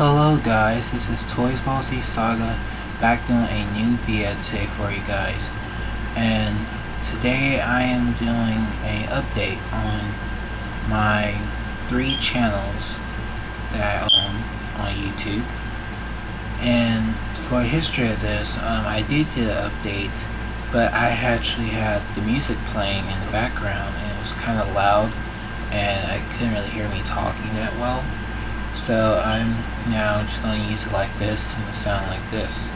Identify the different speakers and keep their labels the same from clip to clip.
Speaker 1: Hello guys, this is Toys Ball Z Saga back doing a new video today for you guys. And today I am doing an update on my 3 channels that I own on YouTube. And for the history of this, I did get an update, but I actually had the music playing in the background and it was kind of loud and I couldn't really hear me talking that well. So I'm now just going to use it like this and sound like this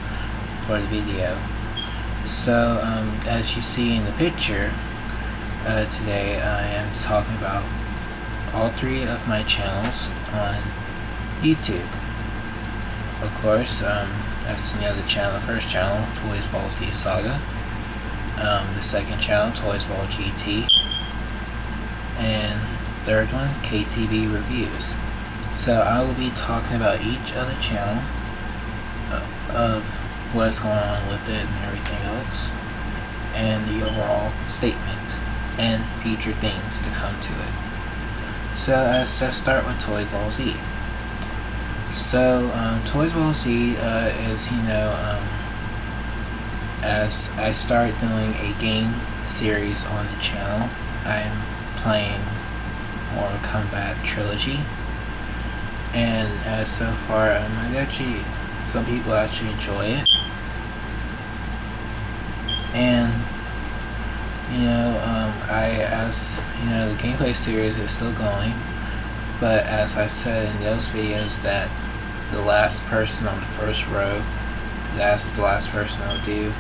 Speaker 1: for the video. So as you see in the picture, today I am talking about all 3 of my channels on YouTube. Of course, as you know, the first channel, Toys Ball Z Saga, the second channel, Toys Ball GT, and third one, KTV Reviews. So I will be talking about each other channel of what's going on with it and everything else, and the overall statement and future things to come to it. So let's start with Toys Ball Z. So Toys Ball Z, as you know, as I start doing a game series on the channel, I'm playing Mortal Kombat Trilogy. And as so far, some people actually enjoy it, and as you know, the gameplay series is still going. But as I said in those videos, that the last person on the first row, that's the last person I'll do,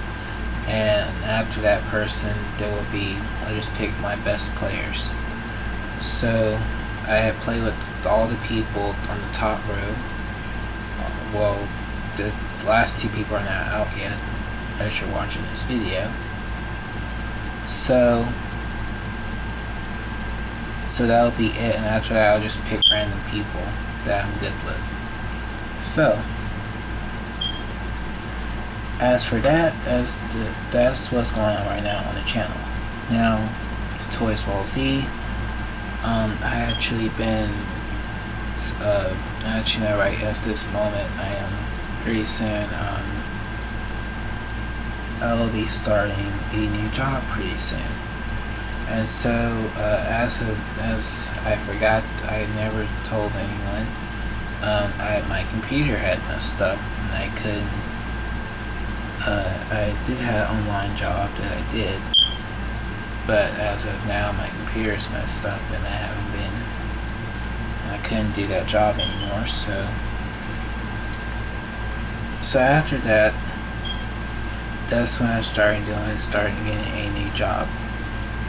Speaker 1: and after that person, I'll just pick my best players. So I have played with all the people on the top row. Well, the last 2 people are not out yet as you're watching this video. So that'll be it, and after that I'll just pick random people that I'm good with. So as for that, that's what's going on right now on the channel. Now to Toys Ball Z, I actually been right at this moment, I am pretty soon, I'll be starting a new job pretty soon. And so, as I forgot, I never told anyone, my computer had messed up and I couldn't, I did have an online job that I did, but as of now my computer's messed up and I couldn't do that job anymore. So after that, that's when I started getting a new job.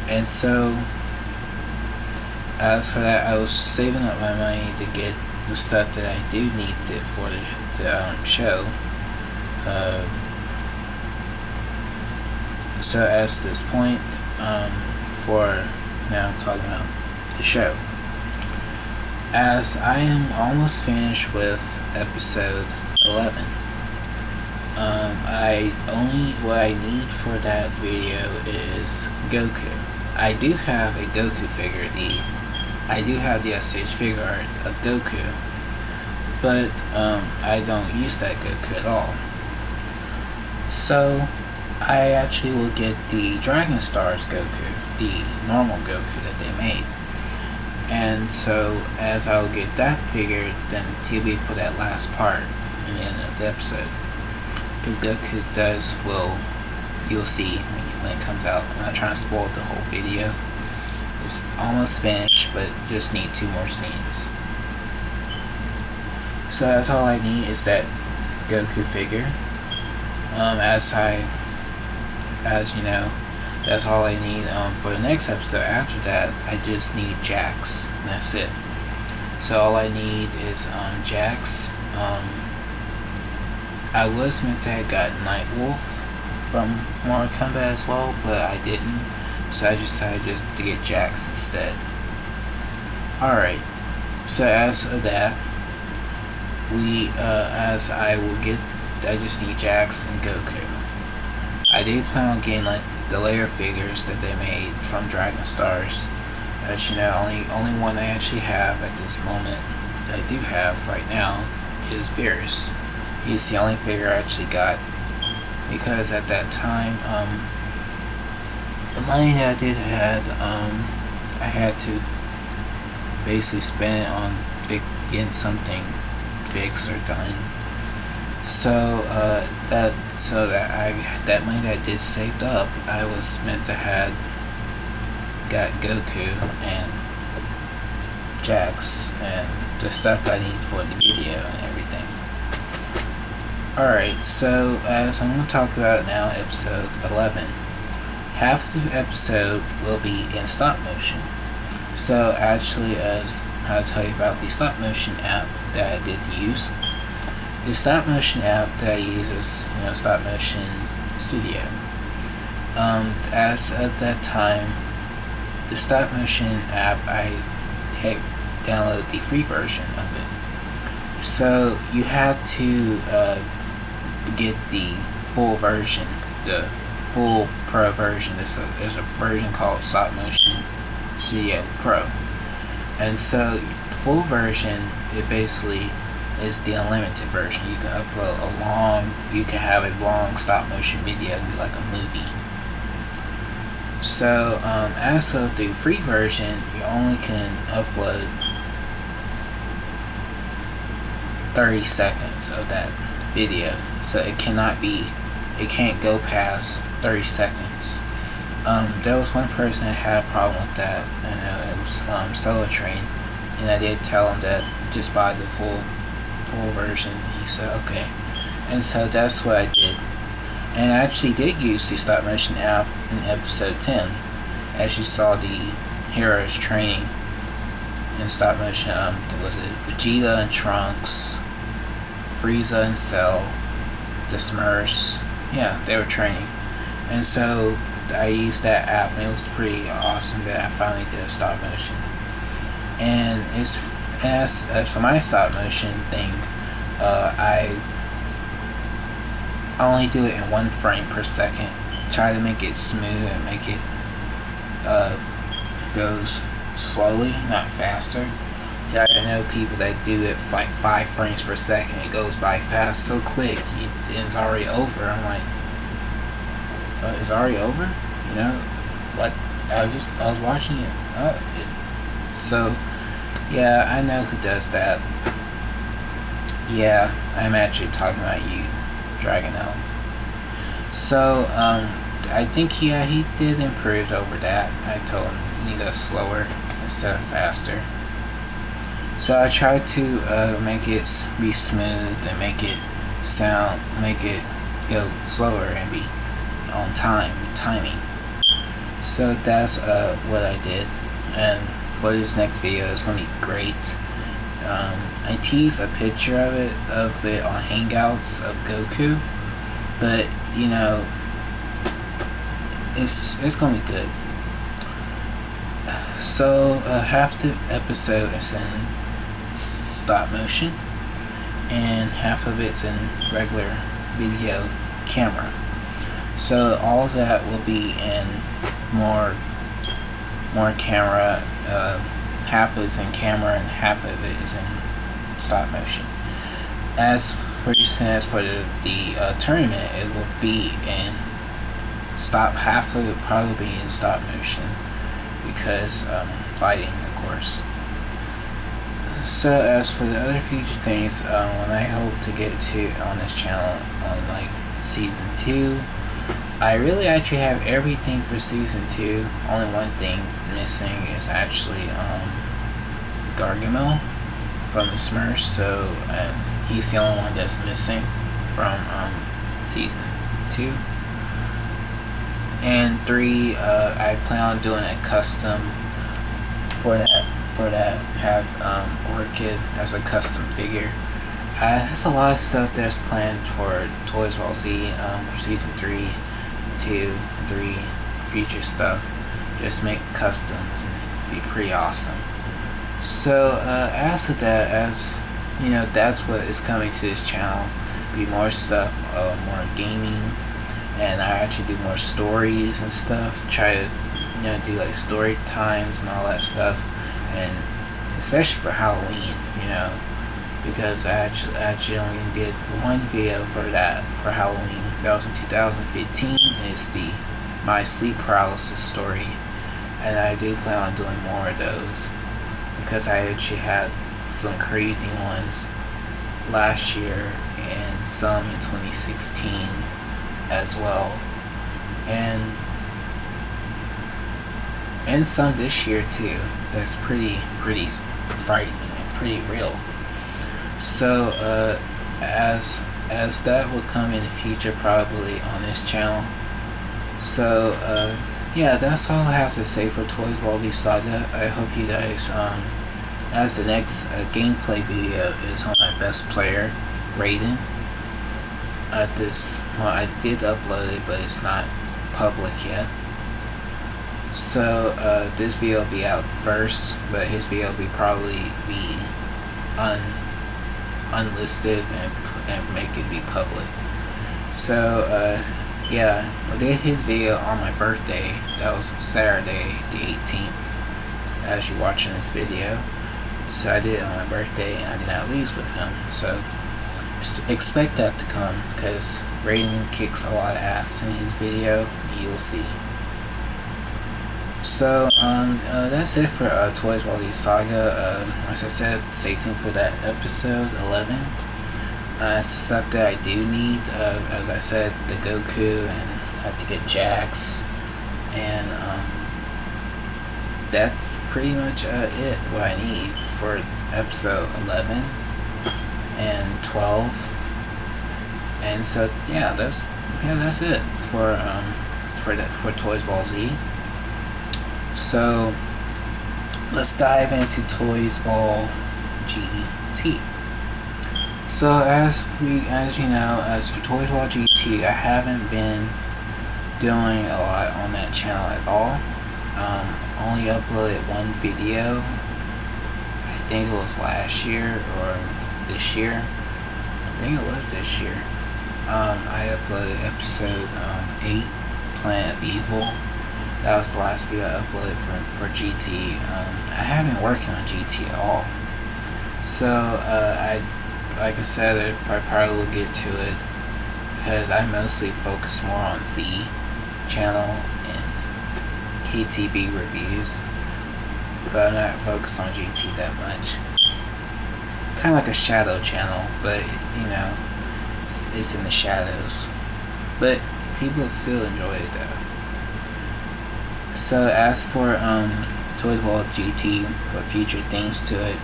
Speaker 1: And so as for that, I was saving up my money to get the stuff that I do need for the show. So at this point, for now I'm talking about the show, as I am almost finished with episode 11. What I need for that video is Goku. I do have a Goku figure. I do have the SH figure art of Goku, but I don't use that Goku at all. So I actually will get the Dragon Stars Goku, the normal Goku that they made. And so as I'll get that figure, then he'll be for that last part in the end of the episode. Because Goku you'll see when it comes out. I'm not trying to spoil the whole video. It's almost finished, but just need 2 more scenes. So that's all I need is that Goku figure. As you know, that's all I need. For the next episode after that, I just need Jax, and that's it. So all I need is Jax. I was meant to have got Nightwolf from Mortal Kombat as well, but I didn't, so I decided just to get Jax instead. Alright, so as of that, I just need Jax and Goku. I do plan on getting like the layer figures that they made from Dragon Stars. As you know, only one I actually have at this moment, that I do have right now, is Beerus. He's the only figure I actually got, because at that time, the money that I did had, I had to basically spend it on getting something fixed or done. So that money that I did saved up, I was meant to have got Goku and Jax and the stuff I need for the video and everything. Alright, so as I'm going to talk about now, episode 11. Half of the episode will be in stop motion. So actually, as I'll tell you about the stop motion app that I did use. The stop motion app that I use is, Stop Motion Studio. As of that time, the stop motion app, I had downloaded the free version of it. So you had to get the full version, the full pro version. There's a version called Stop Motion Studio Pro, and so the full version, it basically is the unlimited version. You can upload you can have a long stop motion video and be like a movie. So as for the free version, you only can upload 30 seconds of that video. So it can't go past 30 seconds. There was one person that had a problem with that, and it was Solo Train, and I did tell him that just buy the full version. He said okay, and so that's what I did. And I actually did use the stop motion app in episode 10, as you saw the heroes training in stop motion. Was it Vegeta and Trunks, Frieza and Cell, the Smurfs? Yeah, they were training, and so I used that app, and it was pretty awesome that I finally did a stop motion. And as for my stop motion thing, I only do it in 1 frame per second. Try to make it smooth and make it goes slowly, not faster. I know people that do it like 5 frames per second. It goes by fast, so quick, it's already over. I'm like, it's already over? What? I was watching it. So yeah, I know who does that. Yeah, I'm actually talking about you, Dragonel. So, I think he did improve over that. I told him you go slower instead of faster. So I tried to make it be smooth and make it go slower and be on timing. So that's what I did, and for this next video, it's gonna be great. I teased a picture of it on Hangouts of Goku, but it's gonna be good. So half the episode is in stop motion, and half of it's in regular video camera. So all of that will be in more camera. Half of it's in camera and half of it is in stop motion. As for the tournament, it will be in half of it probably be in stop motion, because fighting, of course. So as for the other future things, when I hope to get to on this channel on like season 2, I really actually have everything for season 2. Only one thing missing is actually Gargamel from the Smurfs. So he's the only one that's missing from season 2. And 3, I plan on doing a custom for that. Have Orchid as a custom figure. There's a lot of stuff that's planned for Toys R Us for season 3, 2, 3, future stuff. Just make customs and be pretty awesome. So as with that, that's what is coming to this channel. Be more stuff, more gaming, and I actually do more stories and stuff. Try to do like story times and all that stuff, and especially for Halloween, because I actually only did one video for that for Halloween. That was in 2015. It's the my sleep paralysis story, and I do plan on doing more of those because I actually had some crazy ones last year and some in 2016 as well, and some this year too. That's pretty frightening and pretty real. So as that will come in the future, probably on this channel. So yeah, that's all I have to say for Toys Baldi Saga. I hope you guys, as the next gameplay video is on my best player, Redone. Well, I did upload it, but it's not public yet. So this video will be out first, but his video will probably be unlisted and make it be public. So yeah, I did his video on my birthday. That was Saturday the 18th, as you're watching this video. So I did it on my birthday, and I did not lose with him. So just expect that to come, because Redone kicks a lot of ass in his video. You'll see. So that's it for Toys Baldi Saga. As I said, stay tuned for that episode 11. It's the stuff that I do need. As I said, the Goku, and I have to get Jax, and that's pretty much it. What I need for episode 11 and 12. And so yeah, that's it for Toys Baldi. So let's dive into Toys Ball GT. So as you know, as for Toys Ball GT, I haven't been doing a lot on that channel at all. Only uploaded one video. I think it was last year or this year. I think it was this year. I uploaded episode 8, Planet of Evil. That was the last video I uploaded for GT. I haven't been working on GT at all. So like I said, I probably will get to it, because I mostly focus more on Z channel and KTB reviews, but I'm not focused on GT that much. Kind of like a shadow channel, but you know, it's in the shadows. But people still enjoy it though. So as for Toys Ball GT, what future things to it,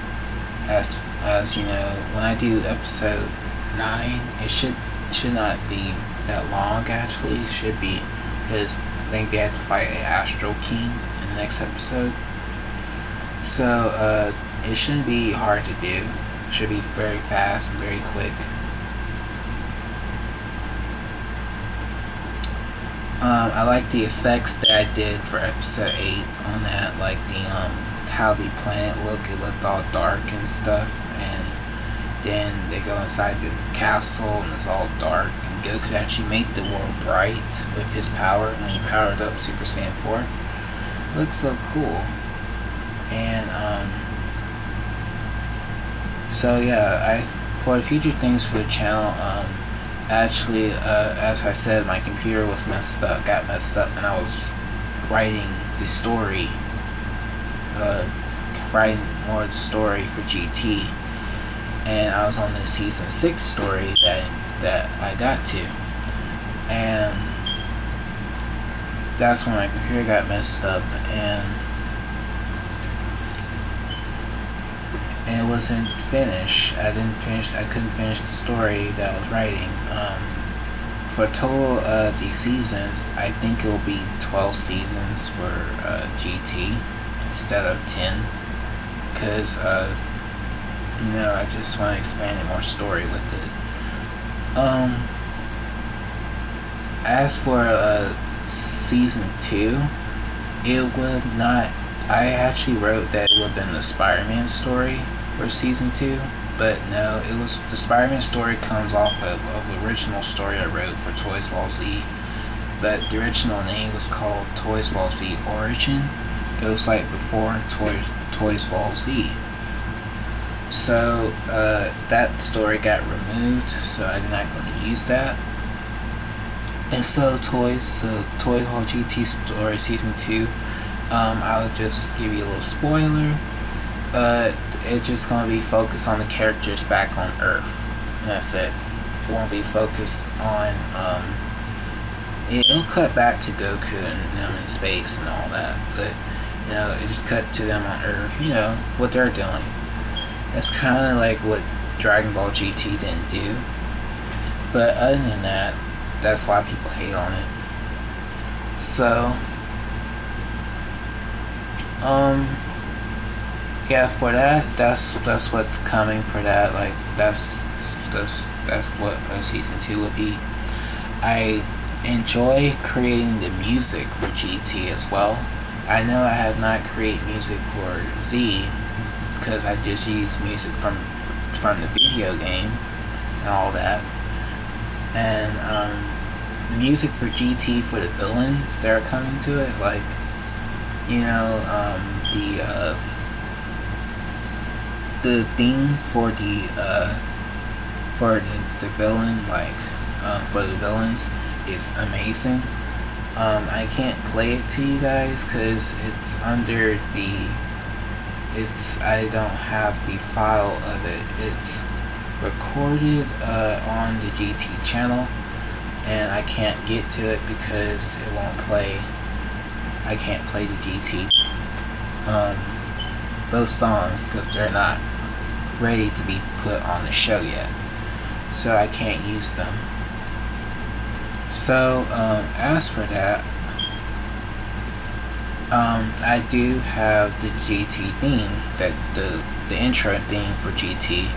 Speaker 1: as you know, when I do episode 9, it should not be that long. Actually, it should be, because I think they have to fight an Astro King in the next episode. So it shouldn't be hard to do. It should be very fast and very quick. I like the effects that I did for episode 8 on that, like the how the planet looked. It looked all dark and stuff, and then they go inside the castle and it's all dark, and Goku actually made the world bright with his power when he powered up Super Saiyan 4. It looks so cool. And so yeah, for future things for the channel, actually, as I said, my computer was got messed up, and I was writing the story, writing more of the story for GT, and I was on the season 6 story that I got to, and that's when my computer got messed up, and it wasn't finished. I couldn't finish the story that I was writing. For total the seasons, I think it will be 12 seasons for GT instead of 10, because you know, I just want to expand more story with it. As for season 2, it would not. I actually wrote that it would have been the Spider-Man story for season 2, but no, it was the Spider-Man story comes off of the original story I wrote for Toys Ball Z, but the original name was called Toys Ball Z Origin. It was like before Toys Ball Z. So that story got removed, so I'm not going to use that. And so Toy Hall GT Story Season 2, I'll just give you a little spoiler. It's just going to be focused on the characters back on Earth. And that's it. It won't be focused on, it'll cut back to Goku and them in space and all that. But, it just cut to them on Earth, what they're doing. That's kind of like what Dragon Ball GT didn't do. But other than that, that's why people hate on it. So, yeah, for that's what's coming for that. Like, that's what Season 2 would be. I enjoy creating the music for GT as well. I know I have not created music for Z, because I just use music from the video game and all that. And music for GT for the villains that are coming to it, like the theme for the villain, like for the villains, is amazing. I can't play it to you guys because it's under the I don't have the file of it. It's recorded on the GT channel, and I can't get to it because it won't play. I can't play the GT those songs because they're not ready to be put on the show yet, so I can't use them. So as for that, I do have the GT theme, that the intro theme for GT.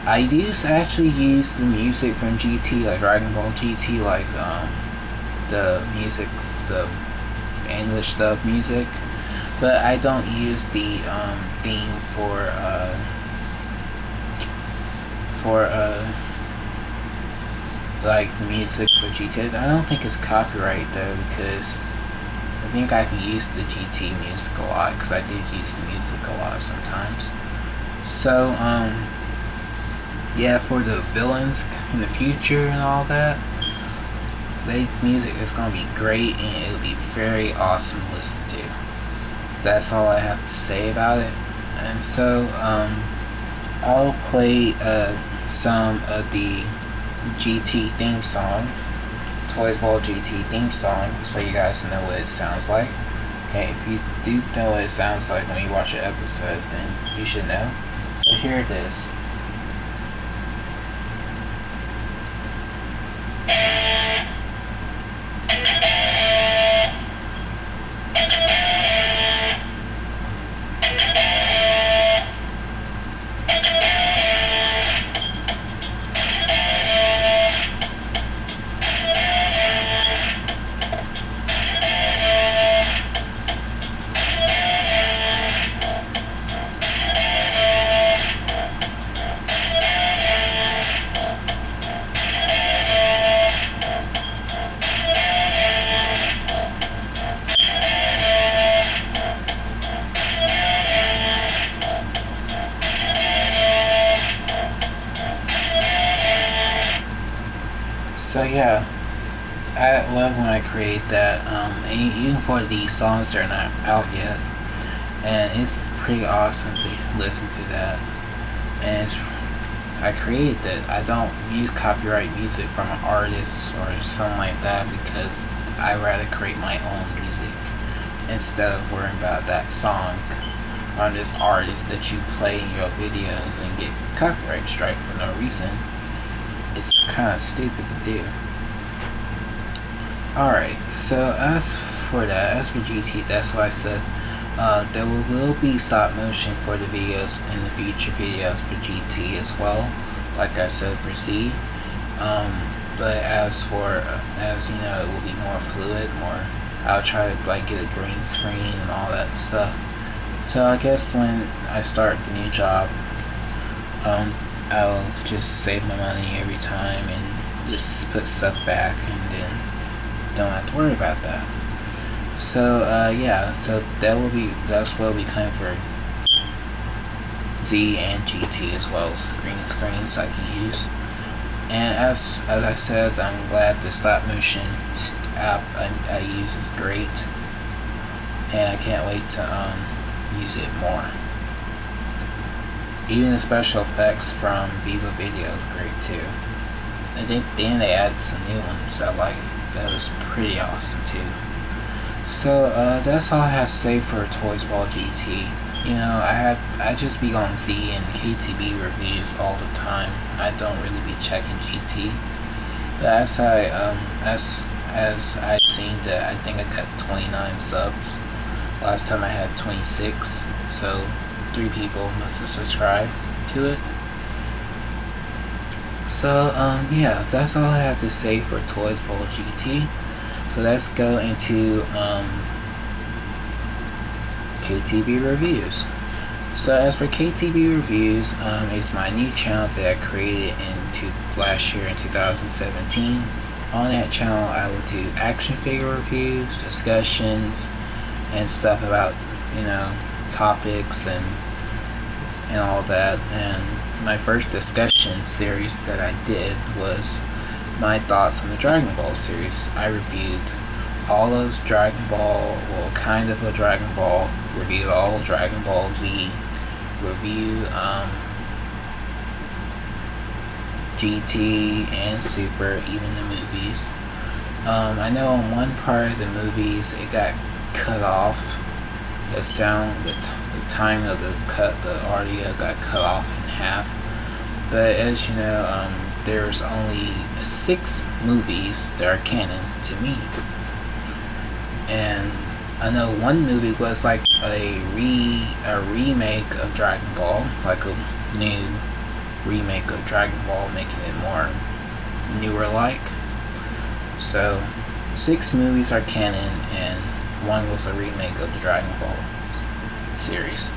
Speaker 1: I actually use the music from GT, like Dragon Ball GT, like the music, the English dub music, but I don't use the theme for like music for GT. I don't think it's copyright though, because I think I can use the GT music a lot, because I did use the music a lot sometimes. So yeah, for the villains in the future and all that, music is gonna be great, and it'll be very awesome to listen to. So that's all I have to say about it. And so I'll play some of the GT theme song, Toys Ball GT theme song, so you guys know what it sounds like. Okay, if you do know what it sounds like when you watch an episode, then you should know. So here it is. So yeah, I love when I create that, and even for these songs that are not out yet, and it's pretty awesome to listen to that. And I created that. I don't use copyright music from an artist or something like that, because I rather create my own music instead of worrying about that song on this artist that you play in your videos and get copyright strike for no reason. It's kind of stupid to do. Alright, so as for GT, that's why I said there will be stop motion for the videos in the future videos for GT as well, like I said for Z. But as you know, it will be more fluid, I'll try to like get a green screen and all that stuff. So I guess when I start the new job, I'll just save my money every time and just put stuff back, and then don't have to worry about that. So yeah, so that's what will be coming for Z and GT as well as green screens I can use. And as I said, I'm glad the stop motion app I use is great, and I can't wait to use it more. Even the special effects from Viva Video is great too. I think then they added some new ones that that was pretty awesome too. So that's all I have to say for Toys Ball GT. You know, I just be on Z and KTB reviews all the time. I don't really be checking GT. But as I seen that, I think I got 29 subs. Last time I had 26. So 3 people must have subscribed to it. So yeah, that's all I have to say for Toys Ball GT. So let's go into KTB reviews. So as for KTB reviews, it's my new channel that I created last year in 2017. On that channel, I will do action figure reviews, discussions, and stuff about, you know, topics and all that. And my first discussion series that I did was my thoughts on the Dragon Ball series. I reviewed all of Dragon Ball, well, kind of a Dragon Ball, reviewed all of Dragon Ball Z, reviewed GT and Super, even the movies. I know in one part of the movies it got cut off. The sound, the time of the audio got cut off in half. But as you know, there's only 6 movies that are canon to me. And I know one movie was like a remake of Dragon Ball, like a new remake of Dragon Ball, making it more newer like. So 6 movies are canon, and 1 was a remake of the Dragon Ball series.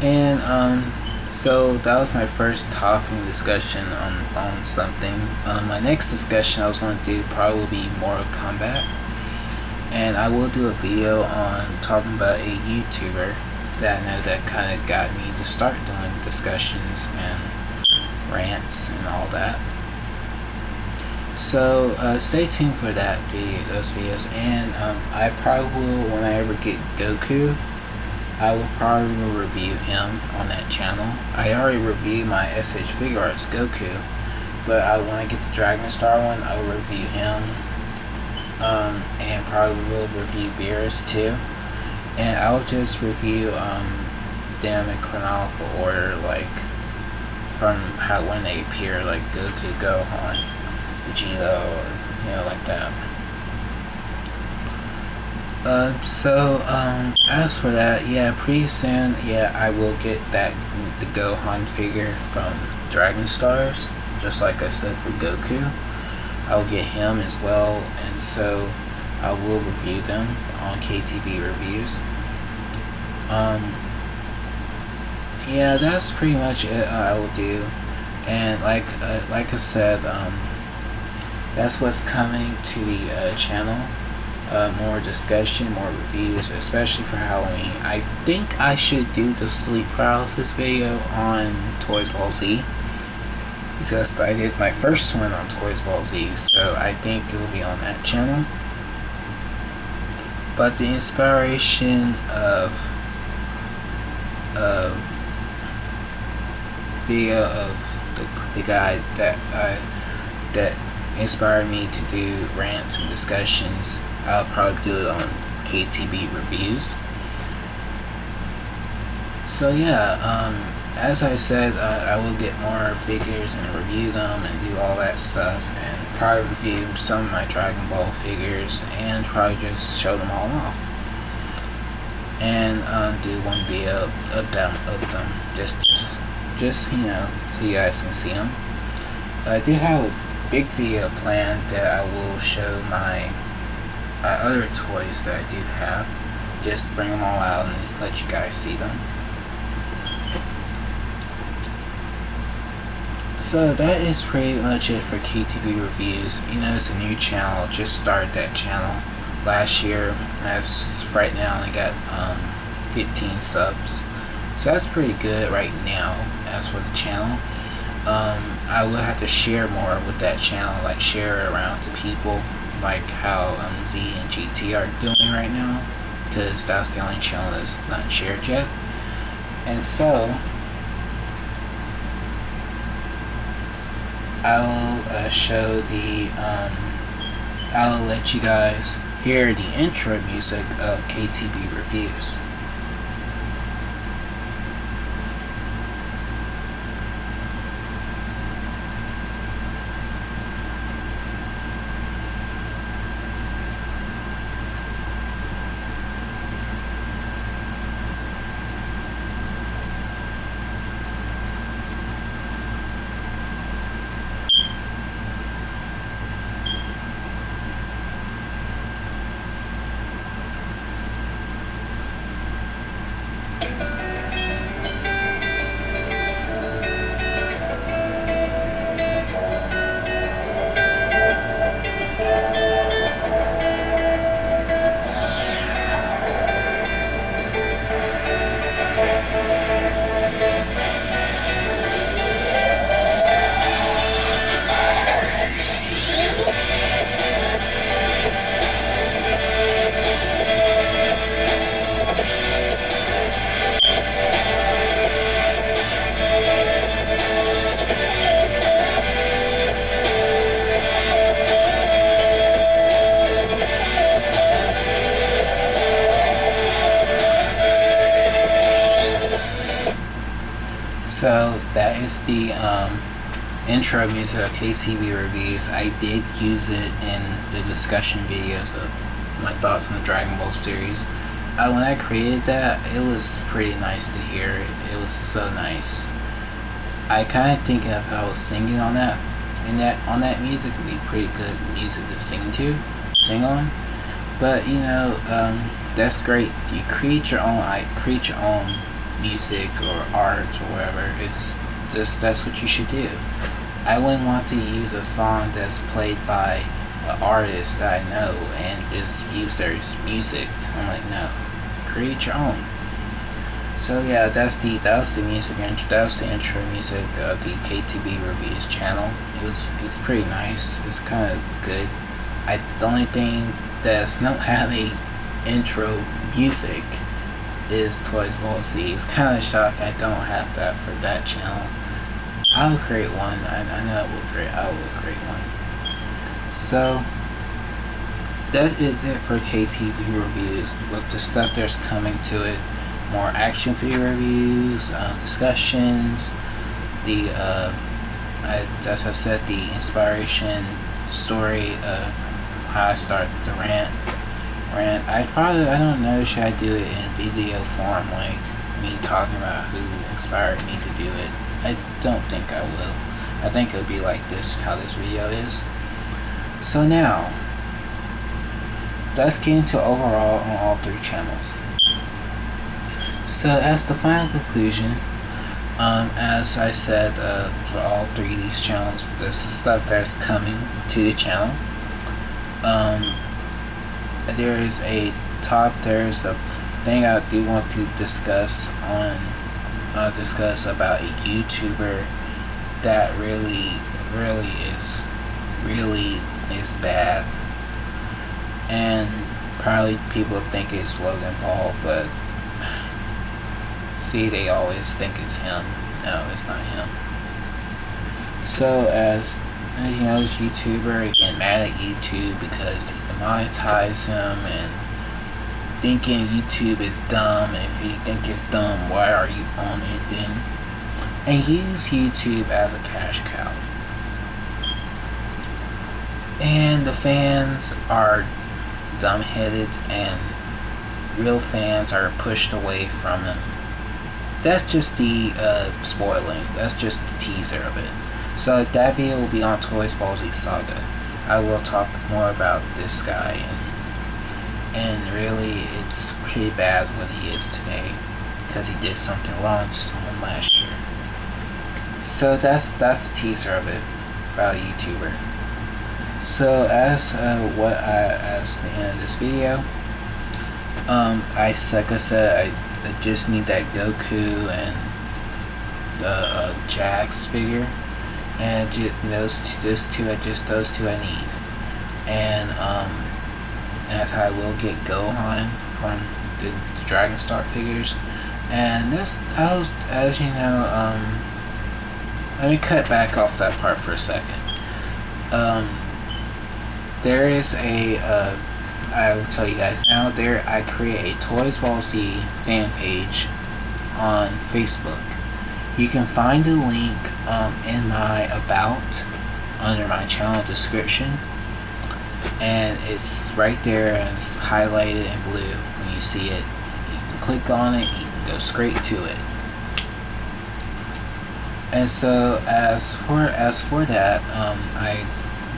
Speaker 1: And so that was my first topic discussion on something. My next discussion I was going to do probably be Mortal Kombat, and I will do a video on talking about a YouTuber that I know that kind of got me to start doing discussions and rants and all that. So stay tuned for those videos, and I probably will, when I ever get Goku, I will probably review him on that channel. I already reviewed my SH Figure Arts Goku, but when I get the Dragon Star one, I will review him, and probably will review Beerus too. And I'll just review them in chronological order, like from when they appear, like Goku, Gohan, Vegeta, or you know, like that. As for that, yeah, pretty soon, yeah, I will get the Gohan figure from Dragon Stars, just like I said for Goku. I will get him as well, and so I will review them on KTB reviews. Yeah, that's pretty much it. I will do, and like I said, that's what's coming to the channel. More discussion, more reviews, especially for Halloween. I think I should do the sleep paralysis video on Toys Ball Z, because I did my first one on Toys Ball Z, so I think it will be on that channel. But the inspiration of video of the guy that inspired me to do rants and discussions, I'll probably do it on KTB reviews. So yeah, as I said, I will get more figures and review them and do all that stuff, and probably review some of my Dragon Ball figures and probably just show them all off, and do one video of them just you know, so you guys can see them. I do have a big video planned that I will show my other toys that I do have. Just bring them all out and let you guys see them. So that is pretty much it for KTB reviews. You know, it's a new channel, just started that channel last year, As right now, I got 15 subs, so that's pretty good right now. As for the channel, I will have to share more with that channel, like share it around to people, like how Z and GT are doing right now, because that's the only channel that's not shared yet. And so I will show the I'll let you guys hear the intro music of KTB Reviews. So that is the intro music of KTB Reviews. I did use it in the discussion videos of my thoughts on the Dragon Ball series. When I created that, it was pretty nice to hear it. It was so nice. I kind of think if I was singing on that, on that music, would be pretty good music to sing on. But you know, that's great. You create your own music or art or whatever. It's just, that's what you should do. I wouldn't want to use a song that's played by an artist that I know and just use their music. I'm like, no, create your own. So yeah, that was the music intro. That was the intro music of the KTB Reviews channel. It's pretty nice. It's kind of good. The only thing that's not having intro music is Toys Ball Z. It's kind of shocking I don't have that for that channel. I'll create one. I know I will create one. So that is it for KTB Reviews. With the stuff that's coming to it, more action figure reviews, discussions, as I said, the inspiration story of how I started the rant. I don't know, should I do it in video form, like me talking about who inspired me to do it? I don't think I will. I think it'll be like this, how this video is. So now, let's get into overall on all three channels. So as the final conclusion, as I said, for all three of these channels, there's stuff that's coming to the channel. There's a thing I do want to discuss about a YouTuber that really is bad, and probably people think it's Logan Paul, but see, they always think it's him. No, it's not him. So as you know, this YouTuber getting mad at YouTube because they demonetize him and thinking YouTube is dumb. And if you think it's dumb, why are you on it then? And use YouTube as a cash cow. And the fans are dumbheaded, and real fans are pushed away from him. That's just the spoiling. That's just the teaser of it. So that video will be on Toys Ball Z Saga. I will talk more about this guy, and really it's pretty bad what he is today because he did something wrong to someone last year. So that's the teaser of it about a YouTuber. So as the end of this video, like I said, I just need that Goku and the Jax figure, and just those two I need. And as I will get Gohan from the Dragon Star figures, and this, as you know, let me cut back off that part for a second. Um, there is I will tell you guys now. I create a Toys Ball Z fan page on Facebook. You can find the link in my about under my channel description, and it's right there and it's highlighted in blue. When you see it, you can click on it. You can go straight to it. And so as for that, I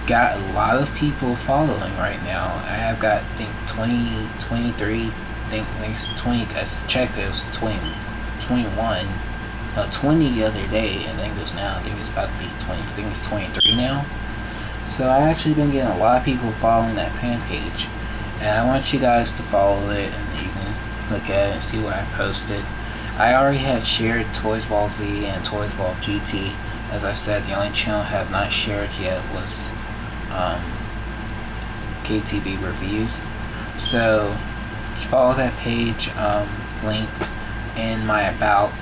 Speaker 1: got a lot of people following right now. I have got, I think, 20, 23, I think it's 20, I checked it was 20, 21, 20 the other day, and I think I think it's about to be 20, I think it's 23 now. So I actually been getting a lot of people following that fan page, and I want you guys to follow it, and you can look at it and see what I posted. I already had shared Toys Ball Z and Toys Ball GT. As I said, the only channel I have not shared yet was KTB Reviews. So just follow that page, link in my about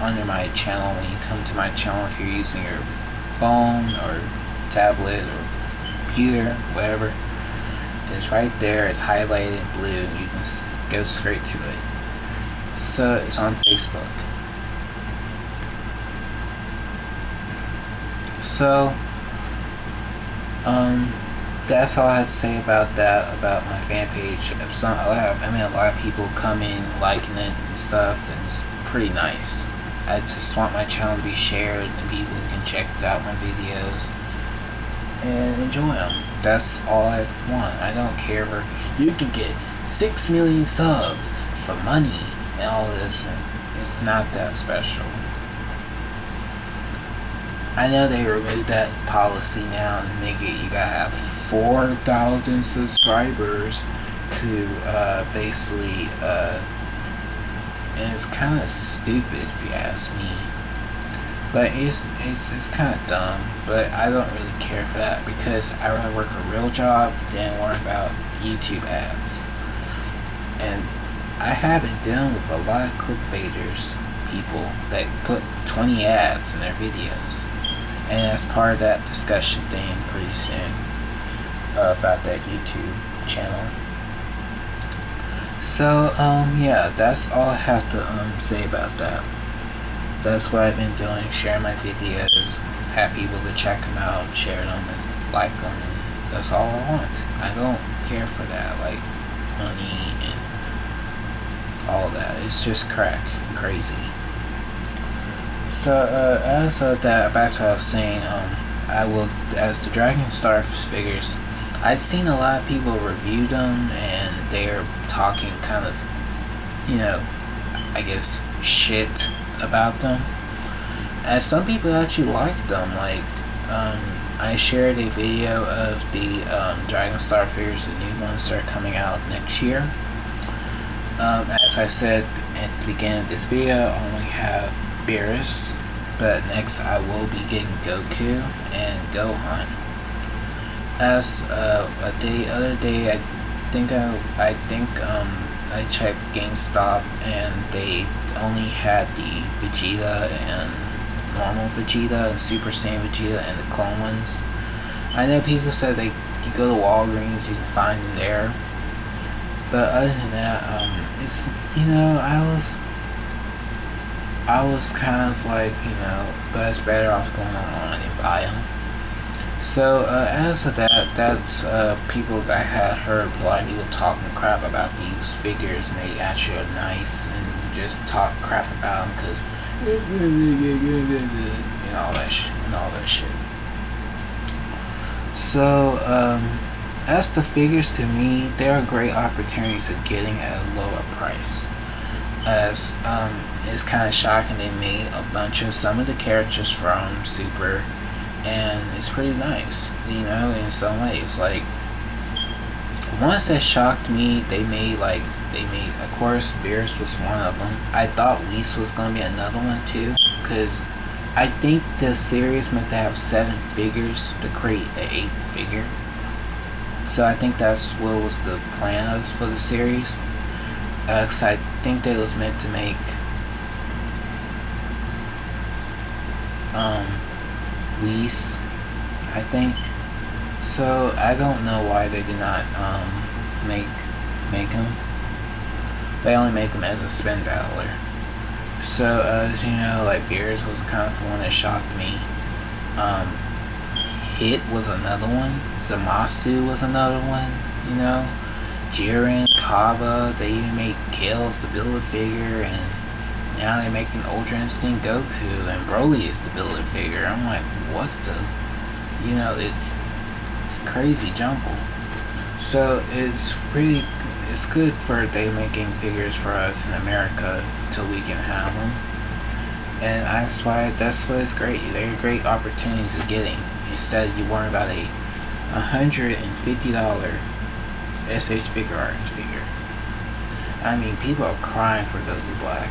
Speaker 1: under my channel when you come to my channel. If you're using your phone or tablet or computer, whatever, it's right there. It's highlighted in blue. You can go straight to it. So it's on Facebook. So that's all I have to say about that, about my fan page. A lot of people coming, liking it and stuff, and it's pretty nice. I just want my channel to be shared and people can check out my videos and enjoy them. That's all I want. I don't care for, you can get 6 million subs for money and all this, and it's not that special. I know they removed that policy now and make it you gotta have 4,000 subscribers to basically and it's kind of stupid if you ask me. But it's kind of dumb. But I don't really care for that because I rather work a real job than worry about YouTube ads. And I have been dealing with a lot of clickbaiters, people that put 20 ads in their videos. And that's part of that discussion thing pretty soon about that YouTube channel. So yeah, that's all I have to say about that. That's what I've been doing, sharing my videos, have people to check them out, share them and like them, and that's all I want. I don't care for that, like money and all that. It's just crack and crazy. So as that, back to what I was saying, as the Dragon Star figures, I've seen a lot of people review them and they're talking kind of, you know, I guess shit about them. And some people actually like them. Like, I shared a video of the Dragon Star figures, the new ones that are coming out next year. As I said at the beginning of this video, I only have Beerus, but next I will be getting Goku and Gohan. As the other day, I checked GameStop and they only had the Vegeta and normal Vegeta and Super Saiyan Vegeta and the clone ones. I know people said you go to Walgreens, you can find them there. But other than that, it's, you know, I was kind of like, you know, but it's better off going online and buy them. So as of that, that's people I had heard a lot of people talking crap about these figures, and they actually are nice, and you just talk crap about them because and all that shit. So as the figures, to me, they're a great opportunity to getting at a lower price. As it's kind of shocking they made a bunch of some of the characters from Super, and it's pretty nice, you know, in some ways. Like, ones that shocked me, they made like they made, of course, Beerus was one of them. I thought Whis was gonna be another one too, because I think the series meant to have 7 figures to create the 8th figure. So I think that's what was the plan of for the series. Cause I think that it was meant to make Whis, I think. So I don't know why they did not make him. They only make him as a spin battler. So as you know, like Beerus was kind of the one that shocked me. Hit was another one. Zamasu was another one. You know, Jiren, Kaba. They even made Kale's the Build-A-Figure, and now they're making Ultra Instinct Goku, and Broly is the Build-A-Figure. I'm like, what the? You know, it's crazy jumble. So it's good for they making figures for us in America till we can have them, and that's why it's great. They're great opportunities of getting, instead of you worrying about a $150 SH Figure Arts figure. I mean, people are crying for Goku Black.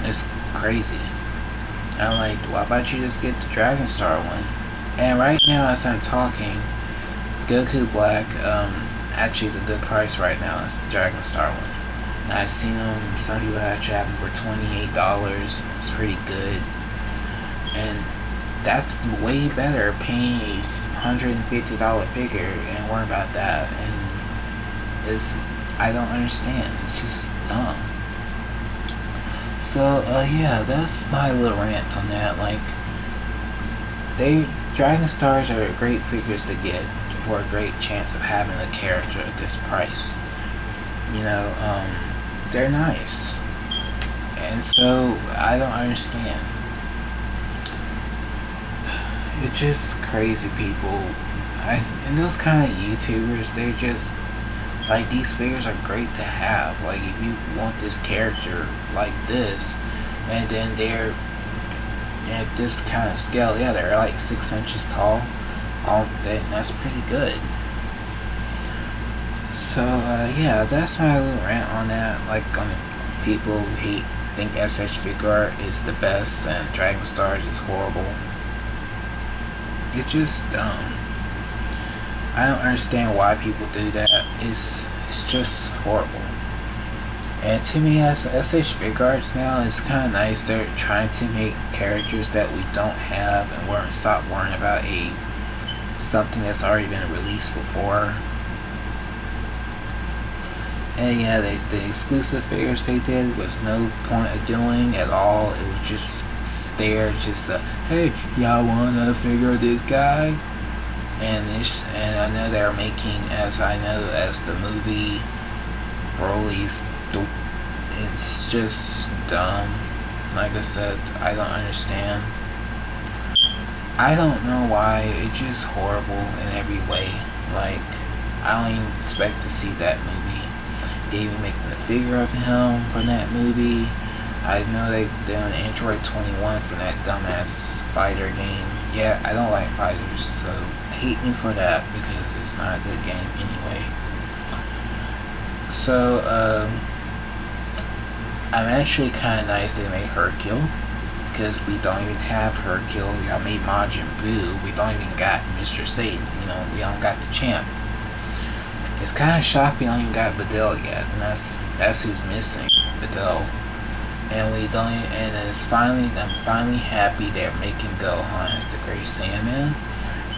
Speaker 1: It's crazy. I'm like, why about you just get the Dragon Star one? And right now, as I'm talking, Goku Black actually is a good price right now. It's the Dragon Star one. And I've seen them. Some people actually have them for $28. It's pretty good, and that's way better paying a $150 figure and worrying about that. And I don't understand. It's just dumb. So yeah, that's my little rant on that. Like, Dragon Stars are great figures to get for a great chance of having a character at this price. You know, they're nice, and so I don't understand. It's just crazy, people. And those kind of YouTubers, they're just like, these figures are great to have. Like, if you want this character like this, and then they're at this kind of scale, yeah, they're like 6 inches tall. That's pretty good. So yeah, that's my little rant on that. Like, people who think SH Figure Art is the best and Dragon Stars is horrible. It's just dumb. I don't understand why people do that. It's just horrible. And to me, as SH Figure Arts now, it's kind of nice. They're trying to make characters that we don't have, and stop worrying about something that's already been released before. And yeah, the exclusive figures they did was no point of doing at all. It was just there, just hey, y'all want a figure of this guy? And I know they're making, as the movie Broly's. It's just dumb. Like I said, I don't understand. I don't know why. It's just horrible in every way. Like, I don't even expect to see that movie. They even making a figure of him from that movie. I know they're doing Android 21 from that dumbass fighter game. Yeah, I don't like fighters, so hate me for that, because it's not a good game anyway. So, I'm actually kind of nice they made Hercule, because we don't even have Hercule. Y'all made Majin Buu. We don't even got Mr. Satan. You know, we don't got the champ. It's kind of shocking we don't even got Videl yet, and that's who's missing, Videl. And we don't. And I'm finally happy they're making Gohan as the Great Saiyaman,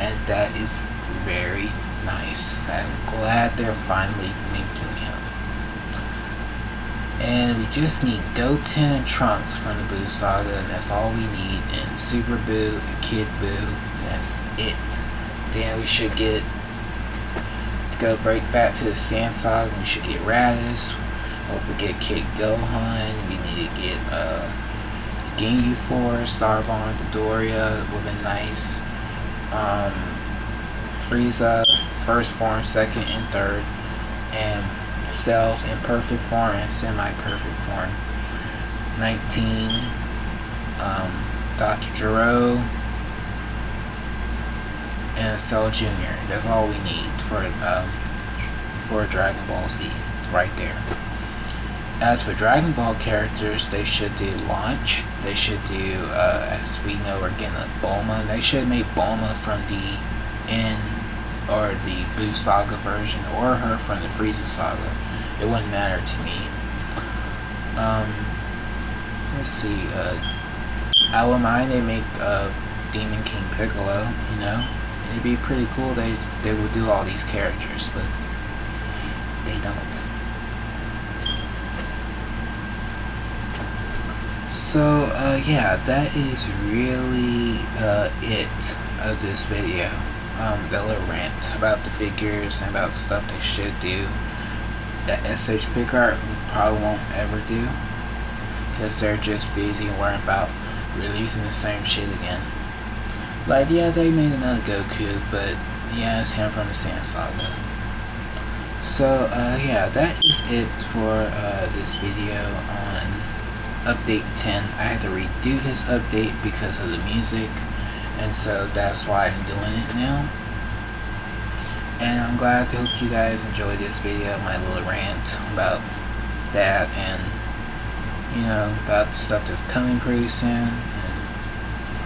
Speaker 1: and that is very nice. I'm glad they're finally making him. And we just need Goten and Trunks from the Buu Saga, and that's all we need. And Super Buu and Kid Buu, that's it. Then we should get go break back to the Sand Saga. We should get Raditz. Hope we get Kid Gohan. We need to get Ginyu Force, Sarvon, Dodoria would be nice. Frieza, first form, second and third, and Self in perfect form and semi-perfect form. 19, Dr. Gero, and Cell Jr. That's all we need for Dragon Ball Z, right there. As for Dragon Ball characters, they should do Launch. They should do, as we know, we're getting a Bulma. They should make Bulma from the N or the Buu Saga version, or her from the Frieza Saga. It wouldn't matter to me. Let's see. I wouldn't mind they make Demon King Piccolo. You know, it'd be pretty cool. They would do all these characters, but they don't. So, yeah, that is really it of this video. That little rant about the figures and about stuff they should do that SH Figure Art probably won't ever do, because they're just busy worrying about releasing the same shit again. Like, yeah, they made another Goku, but yeah, it's him from the Saiyan Saga. So, yeah, that is it for this video on update 10. I had to redo this update because of the music, and so that's why I'm doing it now. And I'm glad to hope you guys enjoyed this video, my little rant about that, and you know, about stuff that's coming pretty soon. And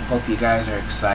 Speaker 1: hope you guys are excited.